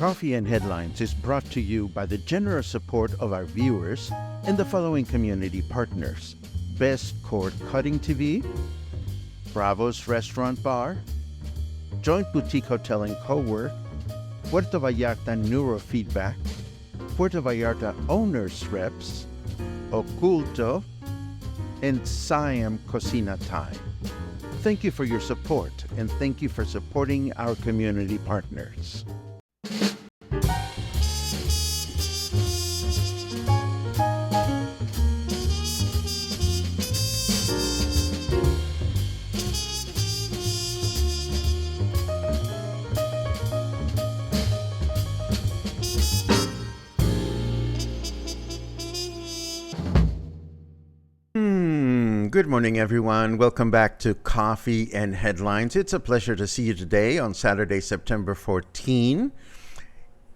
Coffee and Headlines is brought to you by the generous support of our viewers and the following community partners: Best Cord Cutting TV, Bravo's Restaurant Bar, Joint Boutique Hotel and Cowork, Puerto Vallarta Neurofeedback, Puerto Vallarta Owners Reps, Oculto, and Siam Cocina Time. Thank you for your support, and thank you for supporting our community partners. Good morning, everyone. Welcome back to Coffee and Headlines. It's a pleasure to see you today on Saturday, September 14.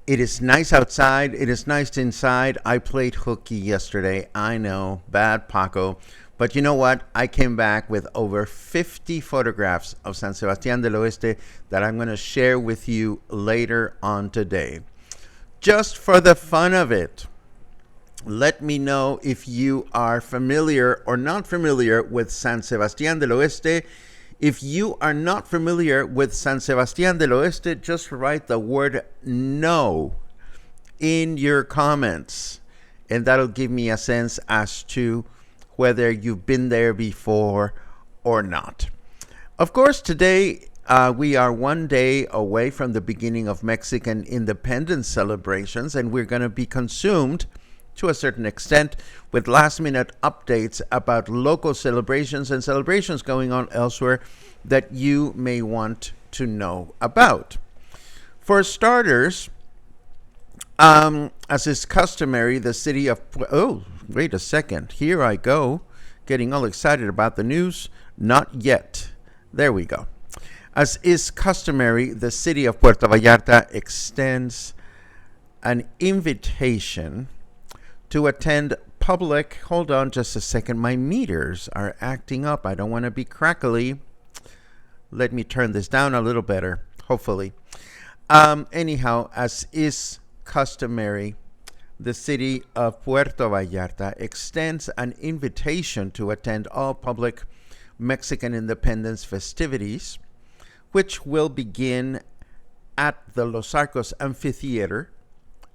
It is nice outside. It is nice inside. I played hooky yesterday. I know, bad Paco. But you know what? I came back with over 50 photographs of San Sebastián del Oeste that I'm going to share with you later on today. Just for the fun of it, let me know if you are familiar or not familiar with San Sebastián del Oeste. If you are not familiar with San Sebastián del Oeste, just write the word "no" in your comments, and that'll give me a sense as to whether you've been there before or not. Of course, today we are one day away from the beginning of Mexican independence celebrations, and we're going to be consumed to a certain extent with last-minute updates about local celebrations and celebrations going on elsewhere that you may want to know about. For starters, as is customary, the city of... Oh, wait a second. Here I go, getting all excited about the news. Not yet. There we go. As is customary, the city of Puerto Vallarta extends an invitation to attend public... Hold on just a second. My meters are acting up. I don't want to be crackly. Let me turn this down a little better, hopefully. Anyhow, as is customary, the city of Puerto Vallarta extends an invitation to attend all public Mexican independence festivities, which will begin at the Los Arcos Amphitheater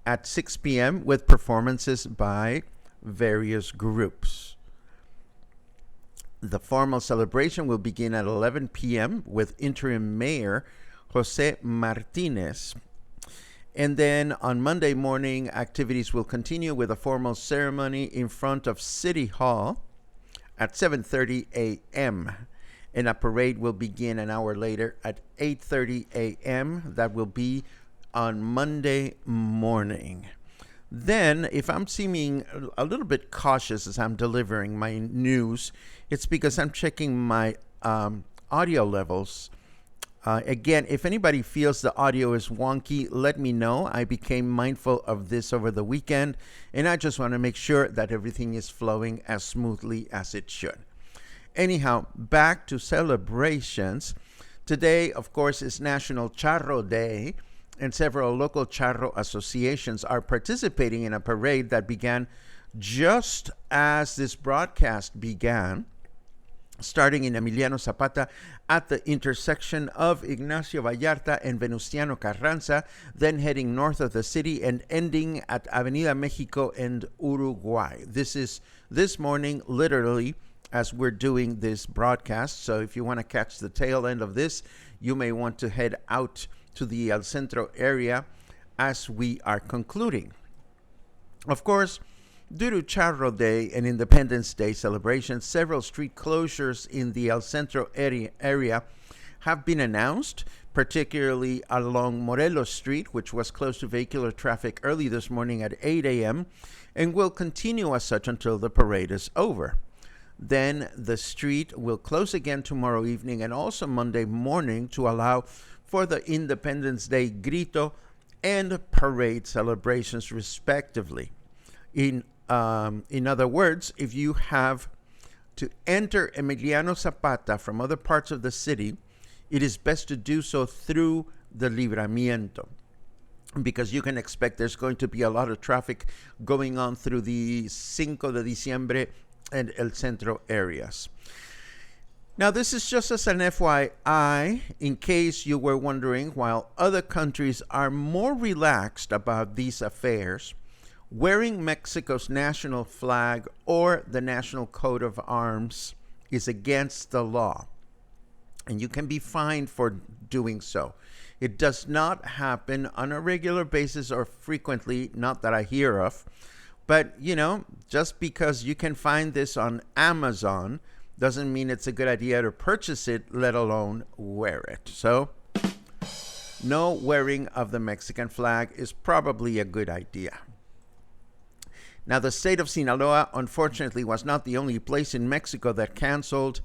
at 6 p.m. with performances by various groups. The formal celebration will begin at 11 p.m. with interim mayor Jose Martinez. And then on Monday morning, activities will continue with a formal ceremony in front of City Hall at 7:30 a.m. And a parade will begin an hour later at 8:30 a.m. That will be on Monday morning. Then, if I'm seeming a little bit cautious as I'm delivering my news, it's because I'm checking my audio levels. Again, if anybody feels the audio is wonky, let me know. I became mindful of this over the weekend, and I just want to make sure that everything is flowing as smoothly as it should. Anyhow, back to celebrations. Today, of course, is National Charro Day, and several local charro associations are participating in a parade that began just as this broadcast began, starting in Emiliano Zapata at the intersection of Ignacio Vallarta and Venustiano Carranza, then heading north of the city and ending at Avenida Mexico and Uruguay. This is this morning, literally, as we're doing this broadcast. So if you want to catch the tail end of this, you may want to head out to the El Centro area as we are concluding. Of course, due to Charro Day and Independence Day celebrations, several street closures in the El Centro area have been announced, particularly along Morelos Street, which was closed to vehicular traffic early this morning at 8 a.m. and will continue as such until the parade is over. Then the street will close again tomorrow evening and also Monday morning to allow for the Independence Day grito and parade celebrations, respectively. In other words, if you have to enter Emiliano Zapata from other parts of the city, it is best to do so through the Libramiento. because you can expect there's going to be a lot of traffic going on through the Cinco de Diciembre and El Centro areas. Now, this is just as an FYI, in case you were wondering, while other countries are more relaxed about these affairs, wearing Mexico's national flag or the national coat of arms is against the law, and you can be fined for doing so. It does not happen on a regular basis or frequently, not that I hear of, but just because you can find this on Amazon doesn't mean it's a good idea to purchase it, let alone wear it. So, no wearing of the Mexican flag is probably a good idea. Now, the state of Sinaloa, unfortunately, was not the only place in Mexico that canceled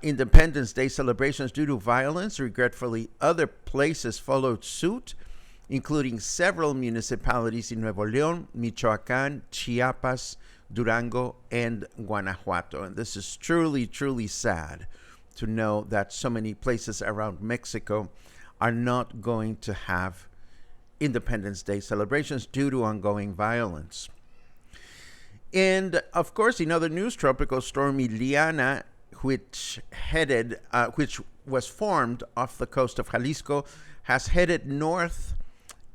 Independence Day celebrations due to violence. Regretfully, other places followed suit, including several municipalities in Nuevo León, Michoacán, Chiapas, Durango, and Guanajuato. And this is truly, truly sad to know that so many places around Mexico are not going to have Independence Day celebrations due to ongoing violence. And of course, in other news, Tropical Storm Ileana, which was formed off the coast of Jalisco, has headed north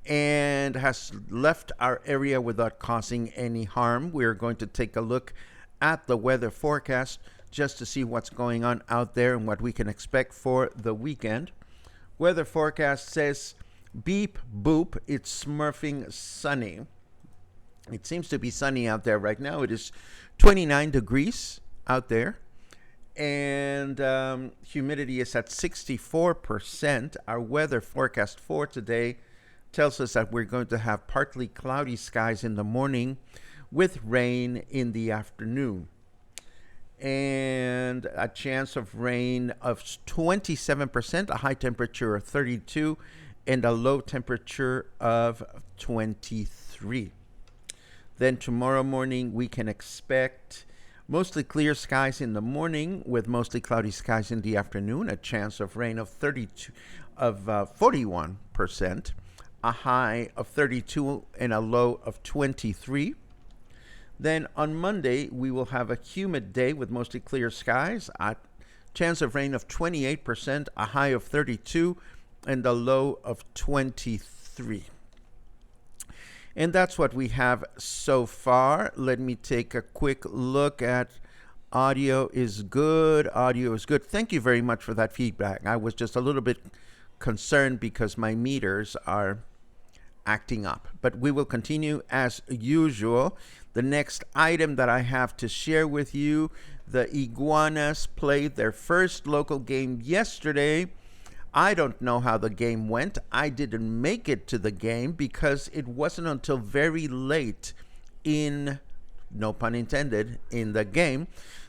and has left our area without causing any harm. We're going to take a look at the weather forecast just to see what's going on out there and what we can expect for the weekend. Weather forecast says, beep, boop, it's smurfing sunny. It seems to be sunny out there right now. It is 29 degrees out there, and humidity is at 64%. Our weather forecast for today tells us that we're going to have partly cloudy skies in the morning with rain in the afternoon, and a chance of rain of 27%, a high temperature of 32, and a low temperature of 23. Then tomorrow morning, we can expect mostly clear skies in the morning with mostly cloudy skies in the afternoon, a chance of rain of 41%, a high of 32 and a low of 23. Then on Monday, we will have a humid day with mostly clear skies, a chance of rain of 28%, a high of 32 and a low of 23. And that's what we have so far. Let me take a quick look at audio is good. Audio is good. Thank you very much for that feedback. I was just a little bit concerned because my meters are acting up. But we will continue as usual. The next item that I have to share with you, the Iguanas played their first local game yesterday. I don't know how the game went. I didn't make it to the game because it wasn't until very late in, no pun intended, in the game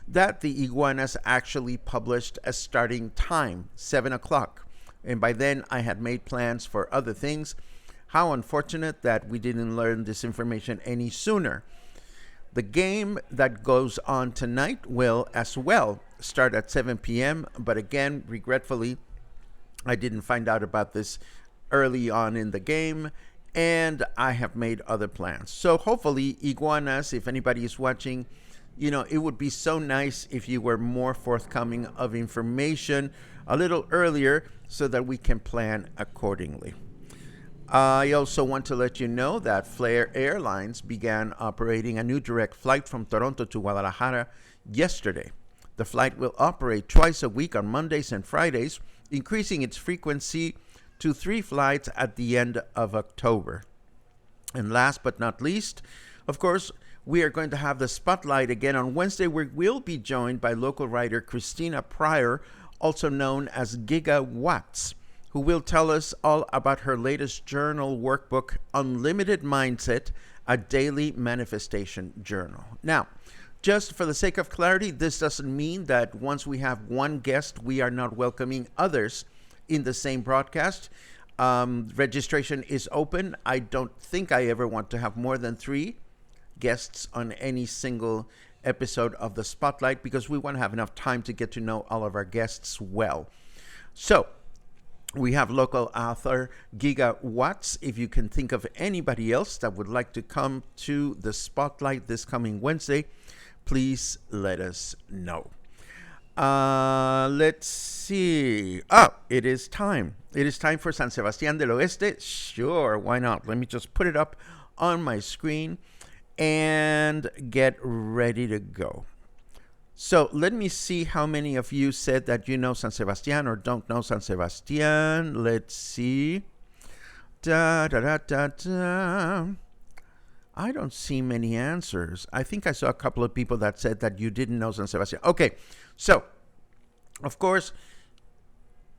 that the Iguanas actually published a starting time, 7 o'clock. And by then I had made plans for other things. How unfortunate that we didn't learn this information any sooner. The game that goes on tonight will as well start at 7 p.m. But again, regretfully, I didn't find out about this early on in the game, and I have made other plans. So hopefully, Iguanas, if anybody is watching, it would be so nice if you were more forthcoming of information a little earlier so that we can plan accordingly. I also want to let you know that Flair Airlines began operating a new direct flight from Toronto to Guadalajara yesterday. The flight will operate twice a week on Mondays and Fridays, increasing its frequency to 3 flights at the end of October. And last but not least, of course, we are going to have the spotlight again on Wednesday, where we'll be joined by local writer Christina Pryor, also known as Gigawatts, who will tell us all about her latest journal workbook, Unlimited Mindset, a daily manifestation journal. Now, just for the sake of clarity, this doesn't mean that once we have one guest, we are not welcoming others in the same broadcast. Registration is open. I don't think I ever want to have more than 3 guests on any single episode of the Spotlight because we want to have enough time to get to know all of our guests well. So, We have local author Giga Watts. If you can think of anybody else that would like to come to the spotlight this coming Wednesday, please let us know. Let's see. Oh, it is time. It is time for San Sebastián del Oeste. Sure, why not? Let me just put it up on my screen and get ready to go. So let me see how many of you said that you know San Sebastián or don't know San Sebastián. Let's see. Da, da, da, da, da. I don't see many answers. I think I saw a couple of people that said that you didn't know San Sebastián. Okay, so, of course,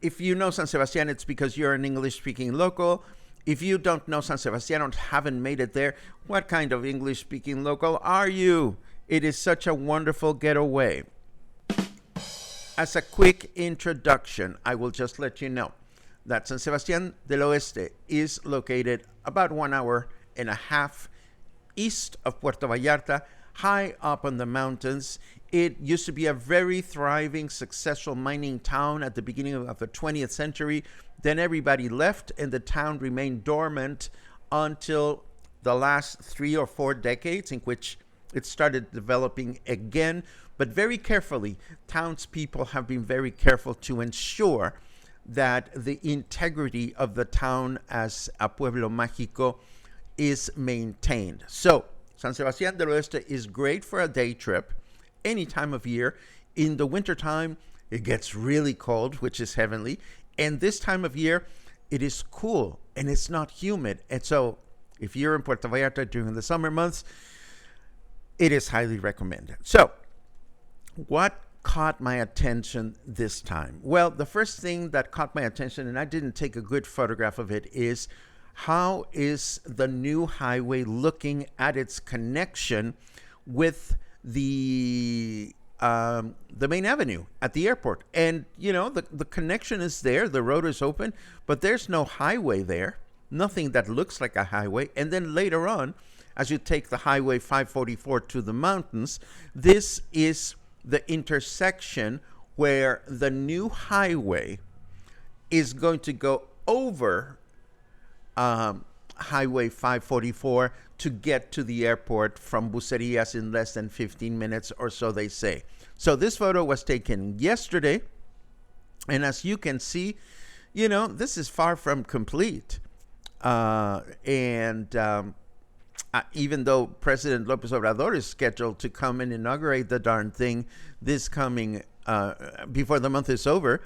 if you know San Sebastián, it's because you're an English-speaking local. If you don't know San Sebastián or haven't made it there, what kind of English-speaking local are you? It is such a wonderful getaway. As a quick introduction, I will just let you know that San Sebastián del Oeste is located about 1 hour and a half east of Puerto Vallarta, high up on the mountains. It used to be a very thriving, successful mining town at the beginning of the 20th century. Then everybody left and the town remained dormant until the last 3 or 4 decades, in which it started developing again, but very carefully. Townspeople have been very careful to ensure that the integrity of the town as a pueblo mágico is maintained. So, San Sebastián del Oeste is great for a day trip any time of year. In the wintertime, it gets really cold, which is heavenly. And this time of year, it is cool and it's not humid. And so, if you're in Puerto Vallarta during the summer months, it is highly recommended. So, what caught my attention this time? Well, the first thing that caught my attention, and I didn't take a good photograph of it, is how is the new highway looking at its connection with the main avenue at the airport? And, you know, the connection is there. The road is open, but there's no highway there. Nothing that looks like a highway. And then later on, as you take the Highway 544 to the mountains, this is the intersection where the new highway is going to go over Highway 544 to get to the airport from Bucerias in less than 15 minutes or so, they say. So this photo was taken yesterday, and as you can see, you know, this is far from complete. Even though President López Obrador is scheduled to come and inaugurate the darn thing this coming before the month is over,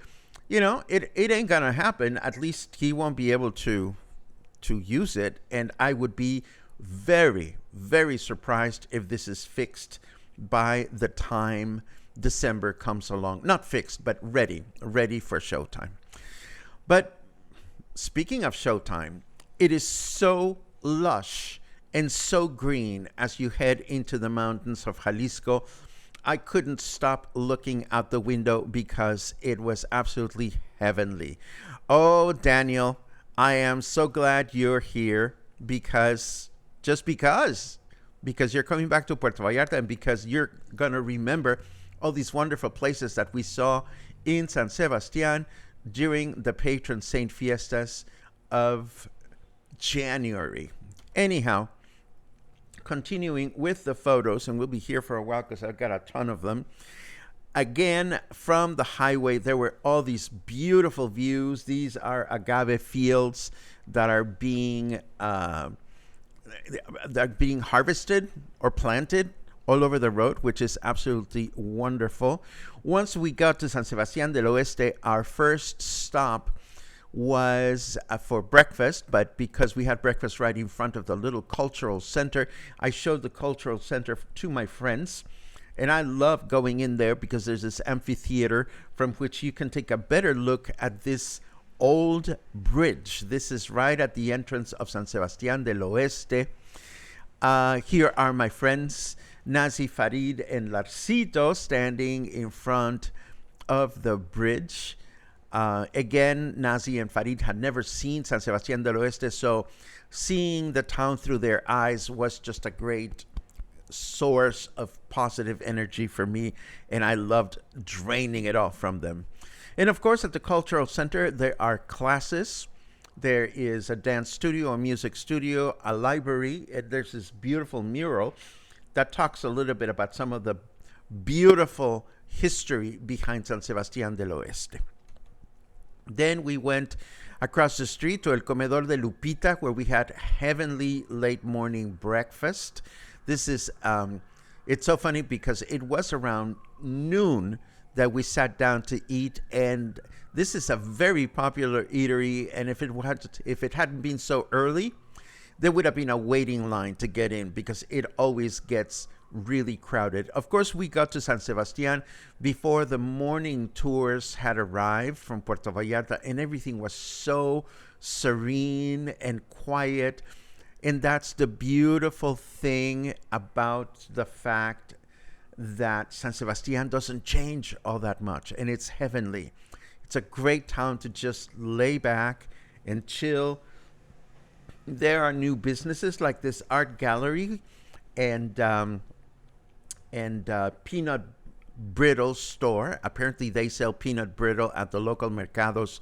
you know, it ain't gonna happen. At least he won't be able to use it, and I would be very, very surprised if this is fixed by the time December comes along. Not fixed, but ready for showtime. But speaking of showtime, it is so lush and so green as you head into the mountains of Jalisco. I couldn't stop looking out the window because it was absolutely heavenly. Oh, Daniel, I am so glad you're here because you're coming back to Puerto Vallarta and because you're going to remember all these wonderful places that we saw in San Sebastián during the patron saint fiestas of January. Anyhow, continuing with the photos, and we'll be here for a while because I've got a ton of them. Again, from the highway, there were all these beautiful views. These are agave fields that are being harvested or planted all over the road, which is absolutely wonderful. Once we got to San Sebastián del Oeste, our first stop was for breakfast, but because we had breakfast right in front of the little cultural center, I showed the cultural center to my friends. And I love going in there because there's this amphitheater from which you can take a better look at this old bridge. This is right at the entrance of San Sebastián del Oeste. Here are my friends, Nazi, Farid, and Larcito, standing in front of the bridge. Again, Nazi and Farid had never seen San Sebastián del Oeste, so seeing the town through their eyes was just a great source of positive energy for me, and I loved draining it off from them. And of course, at the Cultural Center, there are classes. There is a dance studio, a music studio, a library, and there's this beautiful mural that talks a little bit about some of the beautiful history behind San Sebastián del Oeste. Then we went across the street to El Comedor de Lupita, where we had heavenly late morning breakfast. This is, it's so funny because it was around noon that we sat down to eat, and this is a very popular eatery, and if it hadn't been so early, there would have been a waiting line to get in because it always gets really crowded. Of course, we got to San Sebastián before the morning tours had arrived from Puerto Vallarta, and everything was so serene and quiet. And that's the beautiful thing about the fact that San Sebastián doesn't change all that much, and it's heavenly. It's a great town to just lay back and chill. There are new businesses like this art gallery and peanut brittle store. Apparently, they sell peanut brittle at the local mercados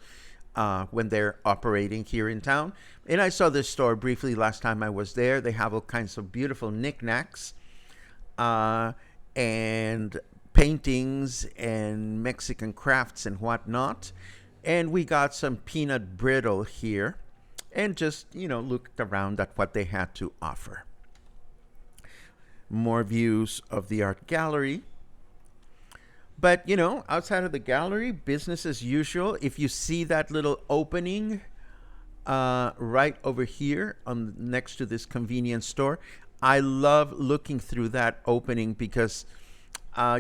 when they're operating here in town. And I saw this store briefly last time I was there. They have all kinds of beautiful knickknacks and paintings and Mexican crafts and whatnot. And we got some peanut brittle here and just, looked around at what they had to offer. More views of the art gallery. But, outside of the gallery, business as usual. If you see that little opening right over here next to this convenience store, I love looking through that opening because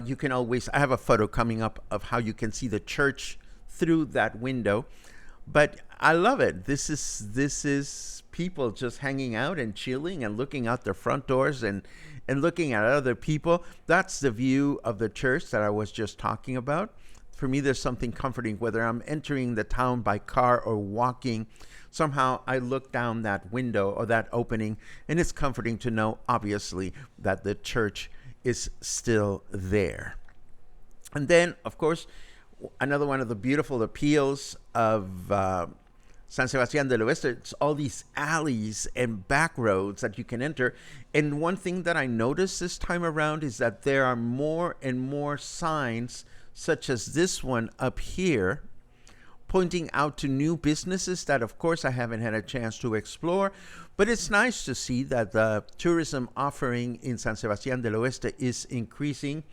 you can always, I have a photo coming up of how you can see the church through that window. But I love it. This is people just hanging out and chilling and looking out their front doors and looking at other people. That's the view of the church that I was just talking about. For me, there's something comforting, whether I'm entering the town by car or walking. Somehow I look down that window or that opening, and it's comforting to know, obviously, that the church is still there. And then, of course, another one of the beautiful appeals of San Sebastián del Oeste, it's all these alleys and back roads that you can enter. And one thing that I noticed this time around is that there are more and more signs, such as this one up here, pointing out to new businesses that, of course, I haven't had a chance to explore. But it's nice to see that the tourism offering in San Sebastián del Oeste is increasing.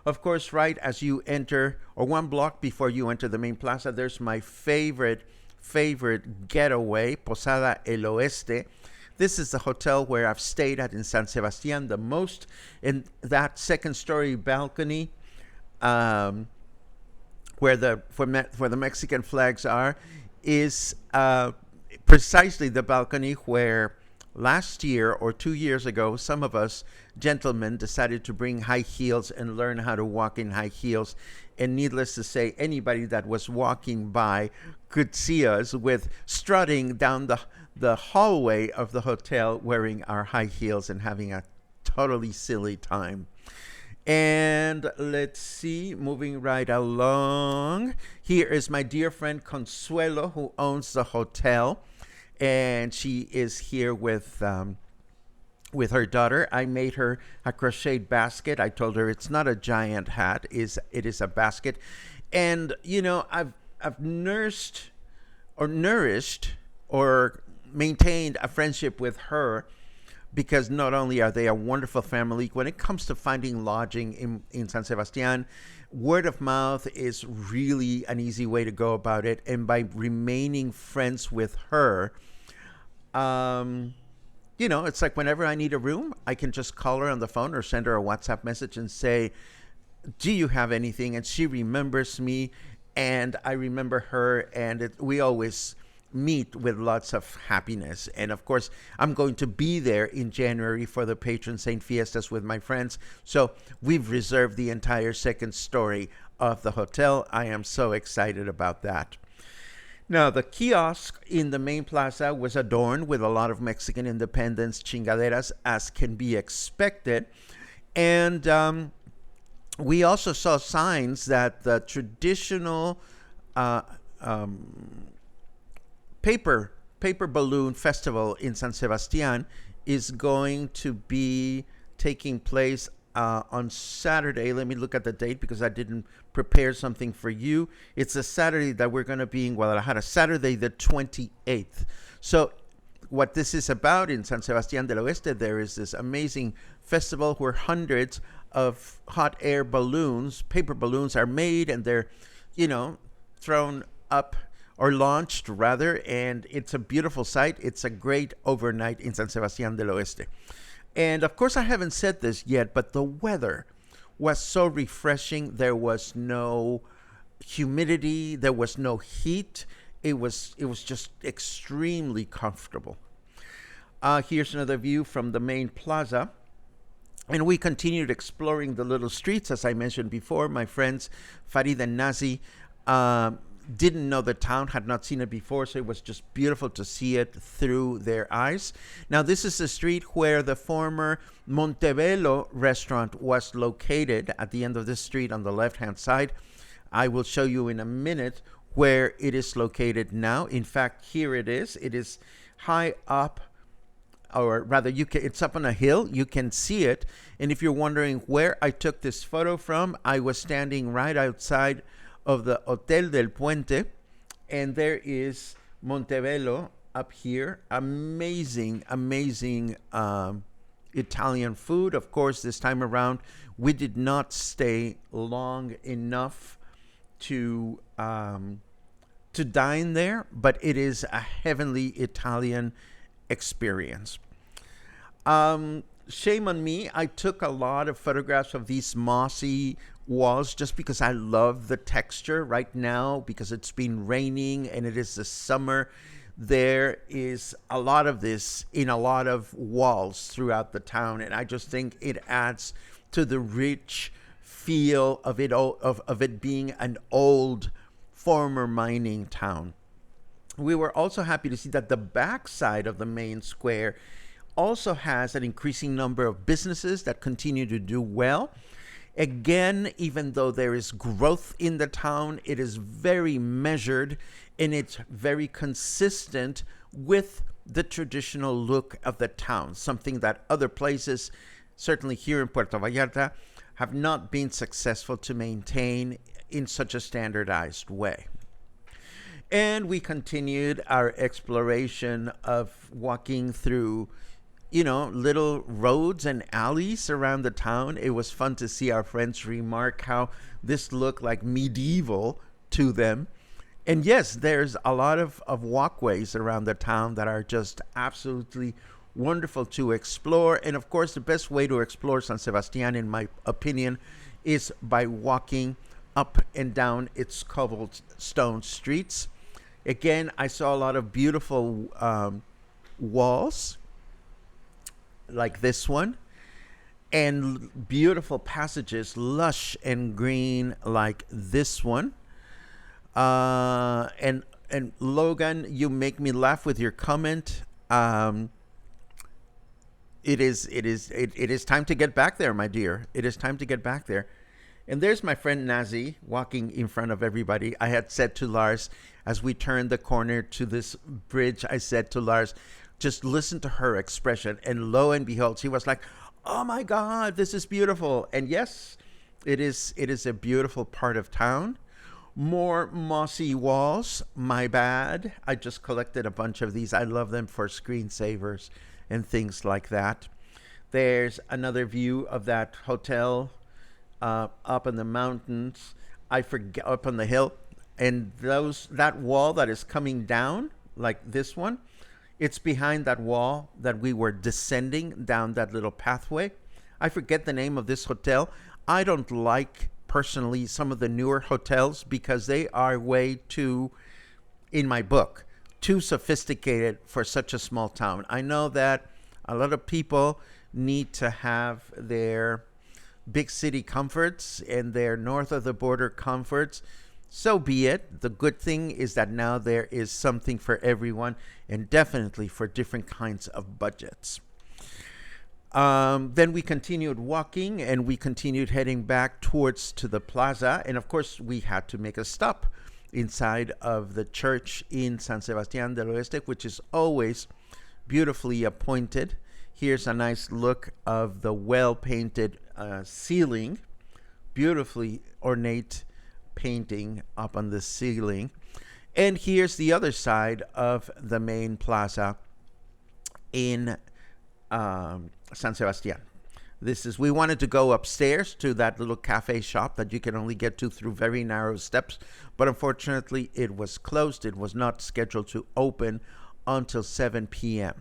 Of course, right as you enter, or one block before you enter the main plaza, there's my favorite getaway, Posada El Oeste. This is the hotel where I've stayed at in San Sebastián the most. In that second-story balcony, where the Mexican flags are, is precisely the balcony where last year or 2 years ago, some of us gentlemen decided to bring high heels and learn how to walk in high heels. And needless to say, anybody that was walking by could see us with strutting down the hallway of the hotel wearing our high heels and having a totally silly time. And let's see, moving right along. Here is my dear friend Consuelo, who owns the hotel. And she is here with her daughter. I made her a crocheted basket. I told her it's not a giant hat, it is a basket. And I've nourished or maintained a friendship with her because not only are they a wonderful family, when it comes to finding lodging in San Sebastián, word of mouth is really an easy way to go about it. And by remaining friends with her, it's like whenever I need a room, I can just call her on the phone or send her a WhatsApp message and say, do you have anything? And she remembers me and I remember her, and we always meet with lots of happiness. And of course, I'm going to be there in January for the Patron Saint Fiestas with my friends. So we've reserved the entire second story of the hotel. I am so excited about that. Now, the kiosk in the main plaza was adorned with a lot of Mexican independence chingaderas, as can be expected. And we also saw signs that the traditional paper balloon festival in San Sebastian is going to be taking place on Saturday. Let me look at the date because I didn't prepare something for you. It's a Saturday that we're going to be in Guadalajara, Saturday the 28th. So what this is about in San Sebastián del Oeste, there is this amazing festival where hundreds of hot air balloons, paper balloons, are made, and they're, thrown up or launched rather, and it's a beautiful sight. It's a great overnight in San Sebastián del Oeste. And of course, I haven't said this yet, but the weather was so refreshing. There was no humidity, there was no heat. It was just extremely comfortable. Here's another view from the main plaza. And we continued exploring the little streets. As I mentioned before, my friends Farid and Nazi didn't know the town, had not seen it before, so it was just beautiful to see it through their eyes. Now, this is the street where the former Montebello restaurant was located, at the end of this street on the left-hand side. I will show you in a minute where it is located now. In fact, here it is. It is high up, or rather, it's up on a hill. You can see it. And if you're wondering where I took this photo from, I was standing right outside of the Hotel del Puente, and there is Montebello up here. Amazing Italian food. Of course, this time around, we did not stay long enough to dine there, but it is a heavenly Italian experience. Shame on me. I took a lot of photographs of these mossy walls just because I love the texture right now, because it's been raining and it is the summer. There is a lot of this in a lot of walls throughout the town, and I just think it adds to the rich feel of it being an old former mining town. We were also happy to see that the backside of the main square also has an increasing number of businesses that continue to do well. Again, even though there is growth in the town, it is very measured and it's very consistent with the traditional look of the town, something that other places, certainly here in Puerto Vallarta, have not been successful to maintain in such a standardized way. And we continued our exploration of walking through little roads and alleys around the town. It was fun to see our friends remark how this looked like medieval to them. And yes, there's a lot of walkways around the town that are just absolutely wonderful to explore. And of course, the best way to explore San Sebastián, in my opinion, is by walking up and down its cobblestone streets. Again, I saw a lot of beautiful walls like this one, and beautiful passages, lush and green, like this one. And Logan, you make me laugh with your comment. It is time to get back there, my dear. It is time to get back there. And there's my friend Nazi walking in front of everybody. I had said to Lars, as we turned the corner to this bridge, I said to Lars, just listen to her expression. And lo and behold, she was like, oh my God, this is beautiful. And yes, it is a beautiful part of town. More mossy walls, my bad. I just collected a bunch of these. I love them for screensavers and things like that. There's another view of that hotel up in the mountains. I forget, up on the hill. And that wall that is coming down, like this one, it's behind that wall that we were descending down that little pathway. I forget the name of this hotel. I don't like, personally, some of the newer hotels because they are way too, in my book, too sophisticated for such a small town. I know that a lot of people need to have their big city comforts and their north of the border comforts. So be it. The good thing is that now there is something for everyone, and definitely for different kinds of budgets. Then we continued walking, and we continued heading back to the plaza. And of course, we had to make a stop inside of the church in San Sebastián del Oeste, which is always beautifully appointed. Here's a nice look of the well-painted ceiling, beautifully ornate painting up on the ceiling. And here's the other side of the main plaza in San Sebastián. We wanted to go upstairs to that little cafe shop that you can only get to through very narrow steps, but unfortunately it was closed. It was not scheduled to open until 7 p.m.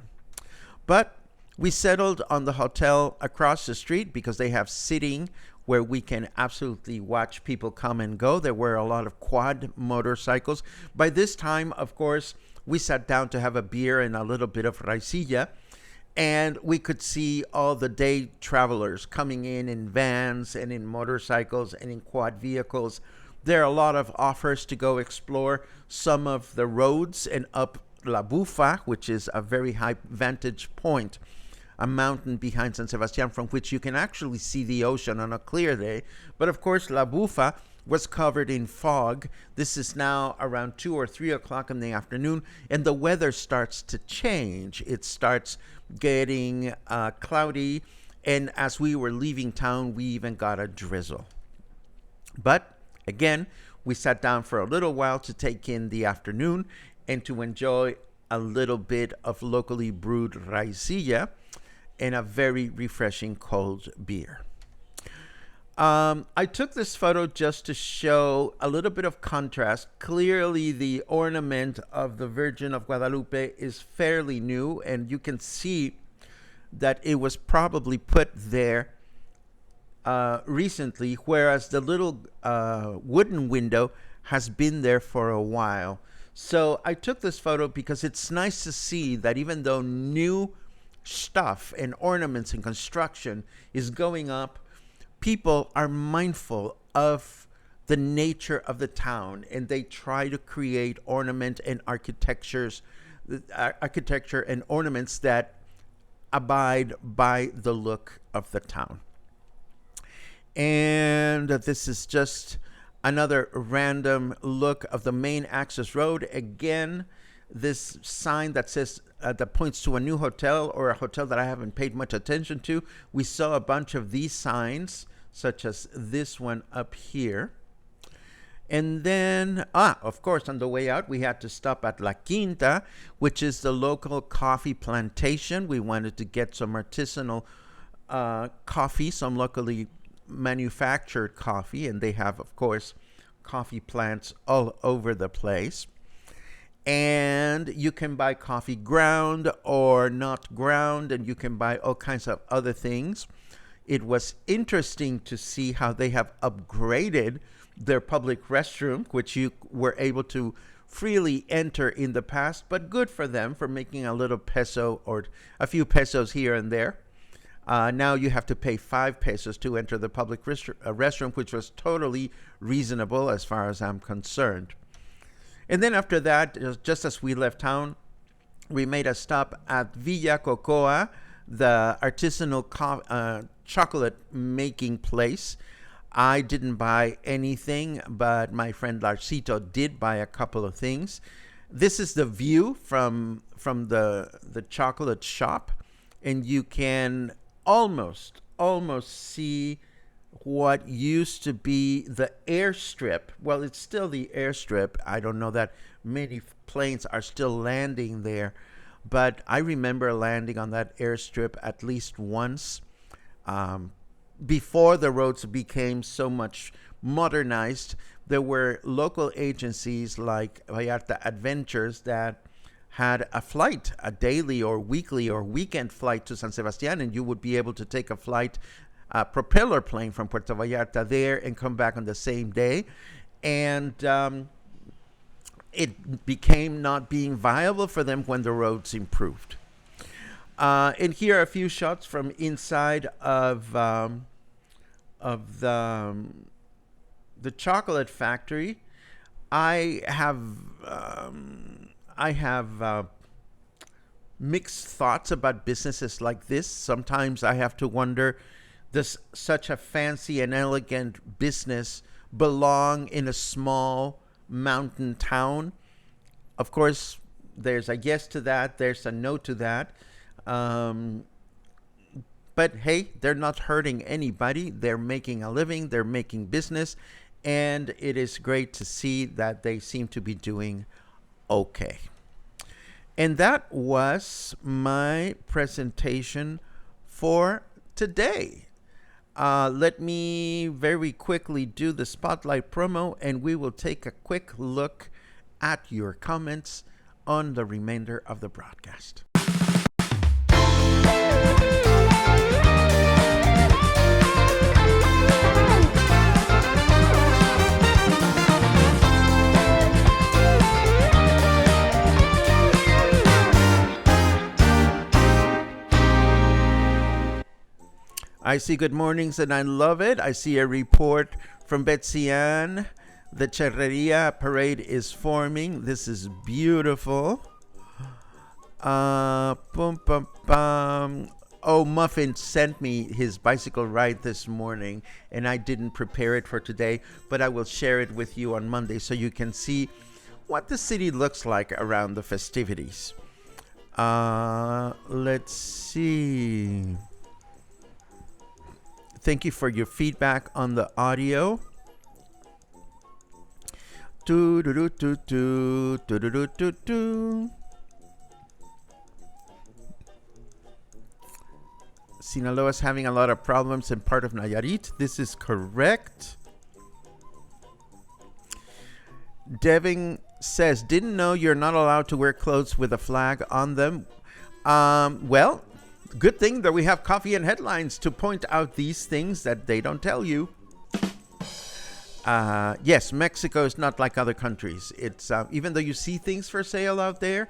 But we settled on the hotel across the street because they have sitting where we can absolutely watch people come and go. There were a lot of quad motorcycles. By this time, of course, we sat down to have a beer and a little bit of raicilla, and we could see all the day travelers coming in vans and in motorcycles and in quad vehicles. There are a lot of offers to go explore some of the roads and up La Bufa, which is a very high vantage point, a mountain behind San Sebastián from which you can actually see the ocean on a clear day. But of course, La Bufa was covered in fog. This is now around 2 or 3 o'clock in the afternoon, and the weather starts to change. It starts getting cloudy, and as we were leaving town, we even got a drizzle. But again, we sat down for a little while to take in the afternoon and to enjoy a little bit of locally brewed raicilla and a very refreshing cold beer. I took this photo just to show a little bit of contrast. Clearly, the ornament of the Virgin of Guadalupe is fairly new, and you can see that it was probably put there recently, whereas the little wooden window has been there for a while. So I took this photo because it's nice to see that even though new stuff and ornaments and construction is going up, people are mindful of the nature of the town, and they try to create ornament and architecture and ornaments that abide by the look of the town. And this is just another random look of the main access road. Again, this sign that says that points to a new hotel or a hotel that I haven't paid much attention to. We saw a bunch of these signs, such as this one up here. And then, of course, on the way out, we had to stop at La Quinta, which is the local coffee plantation. We wanted to get some artisanal coffee, some locally manufactured coffee, and they have, of course, coffee plants all over the place. And you can buy coffee ground or not ground, and you can buy all kinds of other things. It was interesting to see how they have upgraded their public restroom, which you were able to freely enter in the past, but good for them for making a little peso or a few pesos here and there. Now you have to pay 5 pesos to enter the public restroom, which was totally reasonable as far as I'm concerned. And then after that, just as we left town, we made a stop at Villa Cocoa, the artisanal chocolate making place. I didn't buy anything, but my friend Larcito did buy a couple of things. This is the view from the chocolate shop, and you can almost see what used to be the airstrip. Well, it's still the airstrip. I don't know that many planes are still landing there, but I remember landing on that airstrip at least once. Before the roads became so much modernized, there were local agencies like Vallarta Adventures that had a flight, a daily or weekly or weekend flight to San Sebastián, and you would be able to take a flight, a propeller plane from Puerto Vallarta there and come back on the same day. And it became not being viable for them when the roads improved. And here are a few shots from inside of the chocolate factory. I have mixed thoughts about businesses like this. Sometimes I have to wonder, does such a fancy and elegant business belong in a small mountain town. Of course, there's a yes to that, there's a no to that. But hey, they're not hurting anybody. They're making a living, they're making business, and it is great to see that they seem to be doing okay. And that was my presentation for today. Let me very quickly do the spotlight promo, and we will take a quick look at your comments on the remainder of the broadcast. I see good mornings and I love it. I see a report from Betsy Ann. The Charreria parade is forming. This is beautiful. Oh, Muffin sent me his bicycle ride this morning, and I didn't prepare it for today, but I will share it with you on Monday so you can see what the city looks like around the festivities. Let's see. Thank you for your feedback on the audio. Sinaloa is having a lot of problems in part of Nayarit. This is correct. Devin says, didn't know you're not allowed to wear clothes with a flag on them. Well, good thing that we have Coffee and Headlines to point out these things that they don't tell you. Yes, Mexico is not like other countries. It's even though you see things for sale out there,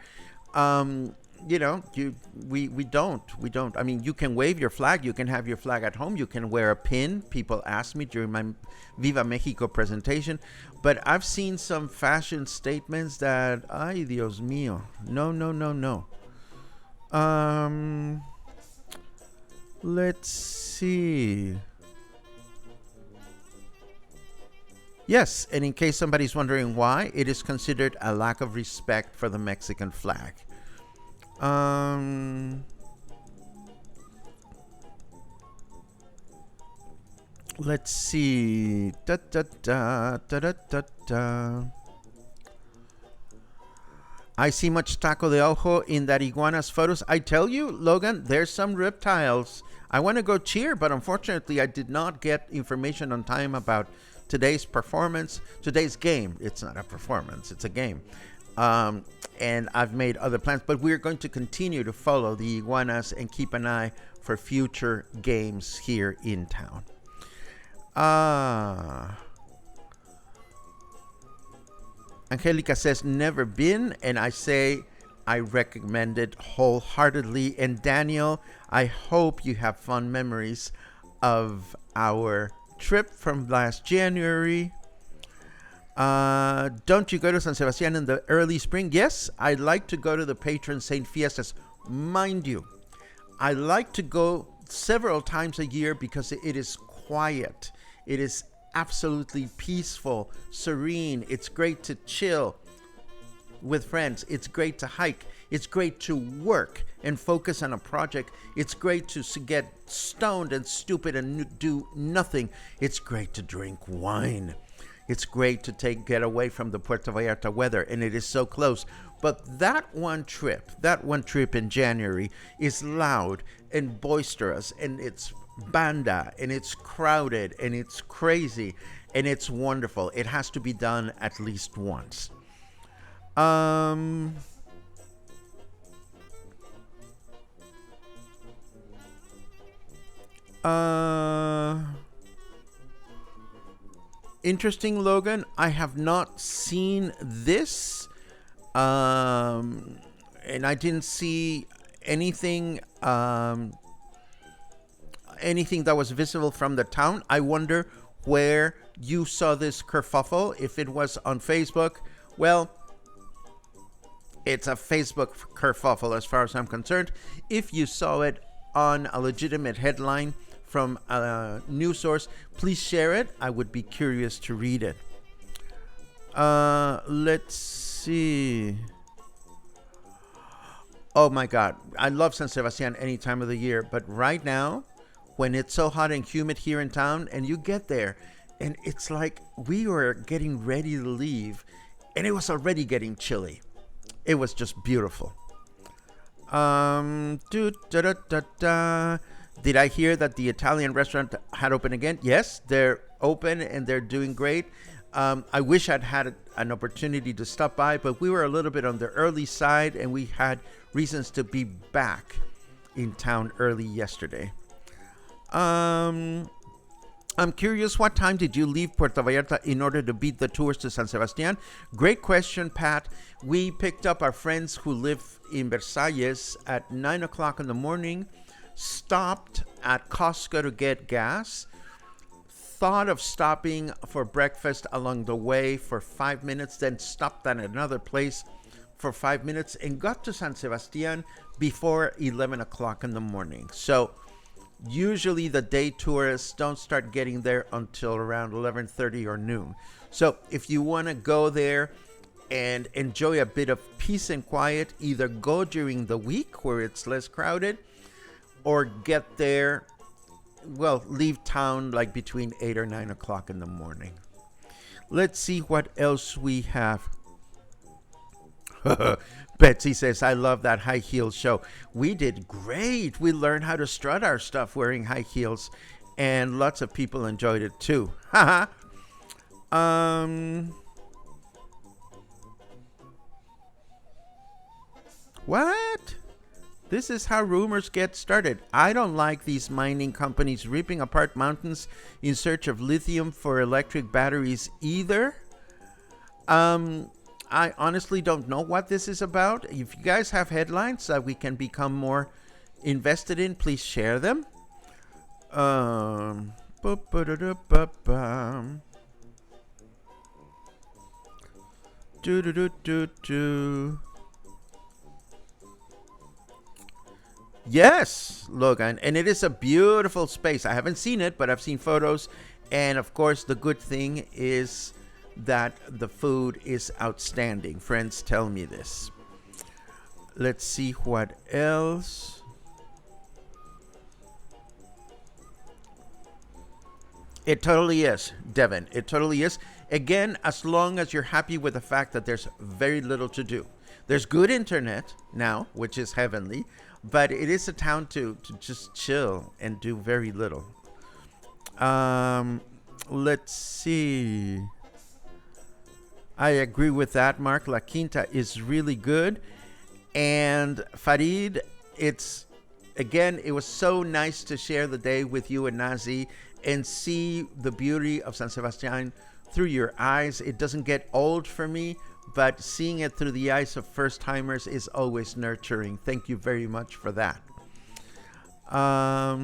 we don't. I mean, you can wave your flag. You can have your flag at home. You can wear a pin. People asked me during my Viva Mexico presentation, but I've seen some fashion statements that, ay, Dios mío, no. Let's see. Yes, and in case somebody's wondering why, it is considered a lack of respect for the Mexican flag. Let's see. I see much taco de ojo in that iguana's photos. I tell you, Logan, there's some reptiles. I want to go cheer, but unfortunately I did not get information on time about today's performance, today's game. It's not a performance, it's a game. And I've made other plans, but we're going to continue to follow the iguanas and keep an eye for future games here in town. Angelica says, never been, and I say I recommend it wholeheartedly. And Daniel, I hope you have fond memories of our trip from last January. Don't you go to San Sebastián in the early spring? Yes, I like to go to the patron saint fiestas. Mind you, I like to go several times a year because it is quiet. It is absolutely peaceful, serene. It's great to chill with friends. It's great to hike. It's great to work and focus on a project. It's great to get stoned and stupid and do nothing. It's great to drink wine. It's great to get away from the Puerto Vallarta weather, and it is so close. But that one trip in January is loud and boisterous, and it's banda, and it's crowded, and it's crazy, and it's wonderful. It has to be done at least once. Interesting, Logan. I have not seen this, and I didn't see anything that was visible from the town. I wonder where you saw this kerfuffle. If it was on Facebook, well, it's a Facebook kerfuffle as far as I'm concerned. If you saw it on a legitimate headline from a news source, please share it. I would be curious to read it. Let's see. Oh my God. I love San Sebastian any time of the year. But right now, when it's so hot and humid here in town, and you get there, and it's like we were getting ready to leave, and it was already getting chilly. It was just beautiful. Did I hear that the Italian restaurant had opened again? Yes, they're open and they're doing great. I wish I'd had an opportunity to stop by, but we were a little bit on the early side and we had reasons to be back in town early yesterday. I'm curious, what time did you leave Puerto Vallarta in order to beat the tours to San Sebastian? Great question, Pat. We picked up our friends who live in Versalles at 9 o'clock in the morning, stopped at Costco to get gas, thought of stopping for breakfast along the way for 5 minutes, then stopped at another place for 5 minutes and got to San Sebastian before 11 o'clock in the morning. So usually the day tourists don't start getting there until around 11:30 or noon. So if you want to go there and enjoy a bit of peace and quiet, either go during the week where it's less crowded or get there, well, leave town like between 8 or 9 o'clock in the morning. Let's see what else we have. Betsy says, I love that high heels show. We did great. We learned how to strut our stuff wearing high heels, and lots of people enjoyed it too. What? This is how rumors get started. I don't like these mining companies ripping apart mountains in search of lithium for electric batteries either. I honestly don't know what this is about. If you guys have headlines that we can become more invested in, please share them. Yes, look, and it is a beautiful space. I haven't seen it, but I've seen photos. And of course, the good thing is that the food is outstanding. Friends tell me this. Let's see what else. It totally is, Devin. It totally is. Again, as long as you're happy with the fact that there's very little to do. There's good internet now, which is heavenly, but it is a town to just chill and do very little. Let's see. I agree with that, Mark. La Quinta is really good. And Farid, it was so nice to share the day with you and Nazi and see the beauty of San Sebastian through your eyes. It doesn't get old for me, but seeing it through the eyes of first-timers is always nurturing. Thank you very much for that. How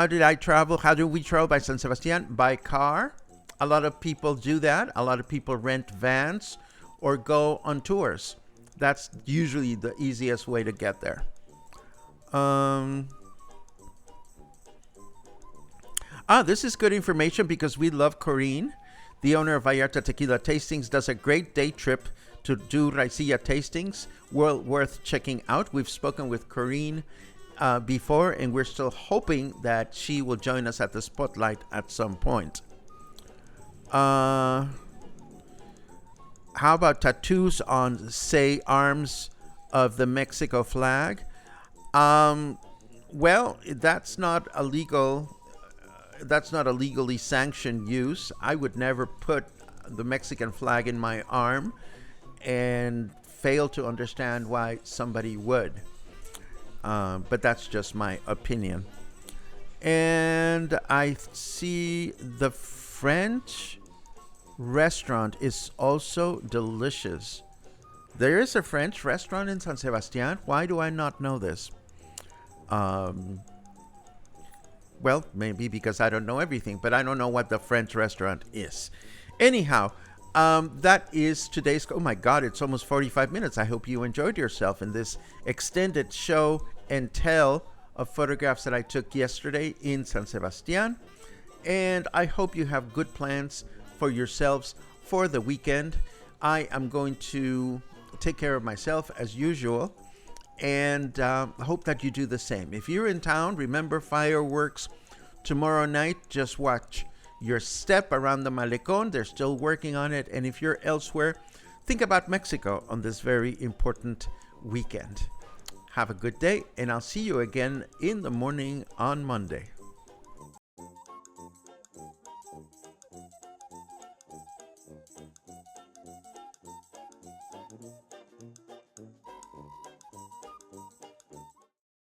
did I travel? How do we travel by San Sebastian? By car. A lot of people do that. A lot of people rent vans or go on tours. That's usually the easiest way to get there. This is good information because we love Corinne. The owner of Vallarta Tequila Tastings does a great day trip to do raicilla tastings. Well worth checking out. We've spoken with Corinne before, and we're still hoping that she will join us at the spotlight at some point. How about tattoos on, say, arms of the Mexico flag? Well, that's not illegal. That's not a legally sanctioned use. I would never put the Mexican flag in my arm and fail to understand why somebody would. But that's just my opinion. And I see the French restaurant is also delicious. There is a French restaurant in San Sebastian. Why do I not know this? Well, maybe because I don't know everything, but I don't know what the French restaurant is. Anyhow, that is today's... Oh my God, it's almost 45 minutes. I hope you enjoyed yourself in this extended show and tell of photographs that I took yesterday in San Sebastian. And I hope you have good plans for yourselves for the weekend. I am going to take care of myself as usual, and hope that you do the same. If you're in town, remember fireworks tomorrow night. Just watch your step around the Malecón. They're still working on it. And if you're elsewhere, think about Mexico on this very important weekend. Have a good day, and I'll see you again in the morning on Monday.